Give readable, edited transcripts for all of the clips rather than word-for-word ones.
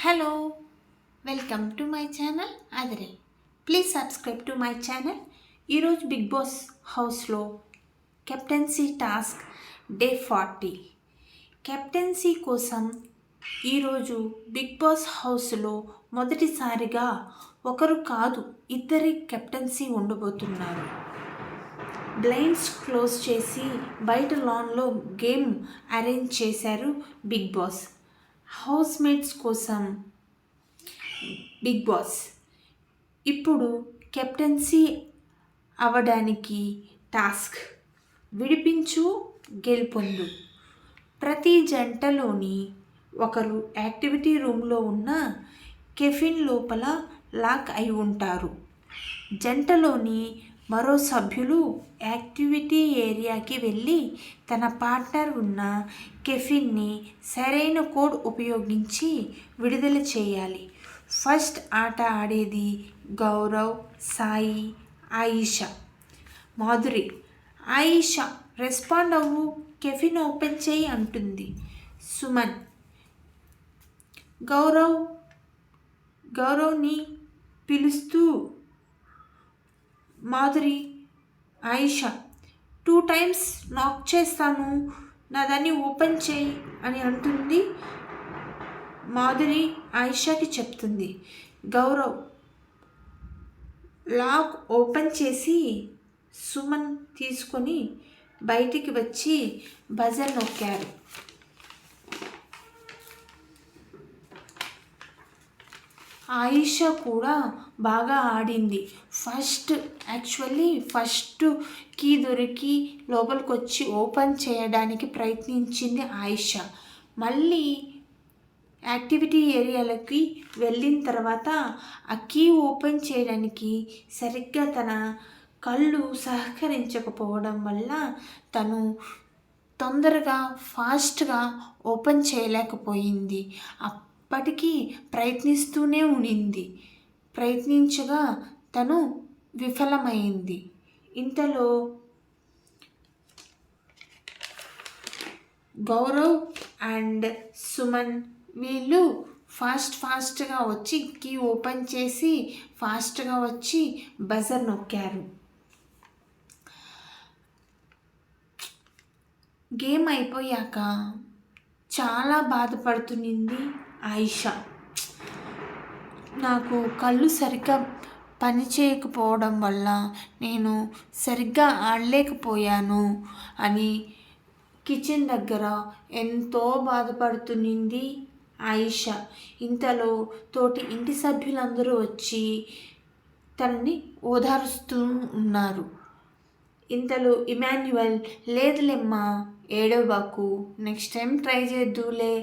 Hello, welcome to my channel Adire. Please subscribe to my channel. ఈరోజు big boss హౌస్లో captaincy task day 40. Captaincy కోసం ఈరోజు big boss హౌస్లో మొదటిసారిగా ఒకరు కాదు ఇద్దరి కెప్టెన్సీ ఉండబోతున్నారు. బ్లైండ్స్ క్లోజ్ చేసి బయట లాన్లో గేమ్ అరేంజ్ చేశారు బిగ్ బాస్. హౌస్మేట్స్ కోసం బిగ్ బాస్ ఇప్పుడు కెప్టెన్సీ అవ్వడానికి టాస్క్ విడిపించు గెలుపొందు. ప్రతి జంటలోని ఒకరు యాక్టివిటీ రూమ్లో ఉన్న కెఫిన్ లోపల లాక్ అయి ఉంటారు. జంటలోని మరో సభ్యులు యాక్టివిటీ ఏరియాకి వెళ్ళి తన పార్ట్నర్ ఉన్న కెఫిన్ని సరైన కోడ్ ఉపయోగించి విడుదల చేయాలి. ఫస్ట్ ఆట ఆడేది గౌరవ్, సాయి, ఆయిషా. మాధురి, ఆయిషా రెస్పాండ్ అవ్వు, కెఫిన్ ఓపెన్ చేయి అంటుంది. సుమన్, గౌరవ్ని పిలుస్తూ మాధురి, ఆయిషా 2 times నాక్ చేస్తాను, నా దాన్ని ఓపెన్ చేయి అని అంటుంది. మాధురి ఆయిషాకి చెప్తుంది. గౌరవ్ లాక్ ఓపెన్ చేసి సుమన్ తీసుకొని బయటికి వచ్చి బజర్ నొక్కారు. ఆయిషా కూడా బాగా ఆడింది. ఫస్ట్ కీ దొరికి లోపలికి వచ్చి ఓపెన్ చేయడానికి ప్రయత్నించింది ఆయిషా. మళ్ళీ యాక్టివిటీ ఏరియాలకి వెళ్ళిన తర్వాత ఆ కీ ఓపెన్ చేయడానికి సరిగ్గా తన కళ్ళు సహకరించకపోవడం వల్ల తను తొందరగా ఫాస్ట్గా ఓపెన్ చేయలేకపోయింది. అప్పటికీ ప్రయత్నిస్తూనే ఉండింది. ప్రయత్నించగా తను విఫలమైంది. ఇంతలో గౌరవ్ అండ్ సుమన్ వీళ్ళు ఫాస్ట్గా వచ్చి కీ ఓపెన్ చేసి ఫాస్ట్గా వచ్చి బజర్ నొక్కారు. గేమ్ అయిపోయాక చాలా బాధపడుతుంది ఆయిషా. నాకు కళ్ళు సరిగ్గా పనిచేయకపోవడం వల్ల నేను సరిగ్గా ఆడలేకపోయాను అని కిచెన్ దగ్గర ఎంతో బాధపడుతుంది ఆయిషా. ఇంతలో తోటి ఇంటి సభ్యులందరూ వచ్చి తనని ఓదారుస్తూ ఉన్నారు. ఇంతలో ఇమాన్యుయల్, లేదులేమ్మా, ఏడవబాకు, నెక్స్ట్ టైం ట్రై చేద్దులే,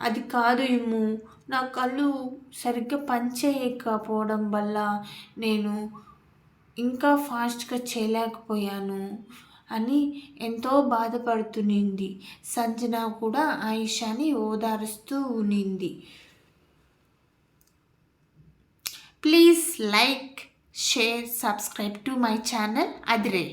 అది కాదు ఇమ్ము, నా కళ్ళు సరిగ్గా పనిచేయకపోవడం వల్ల నేను ఇంకా ఫాస్ట్గా చేయలేకపోయాను అని ఎంతో బాధపడుతుంది. సంజన కూడా ఆయిషాని ఓదారుస్తూ ఉన్నింది. Please like, share, subscribe to my channel Adhire.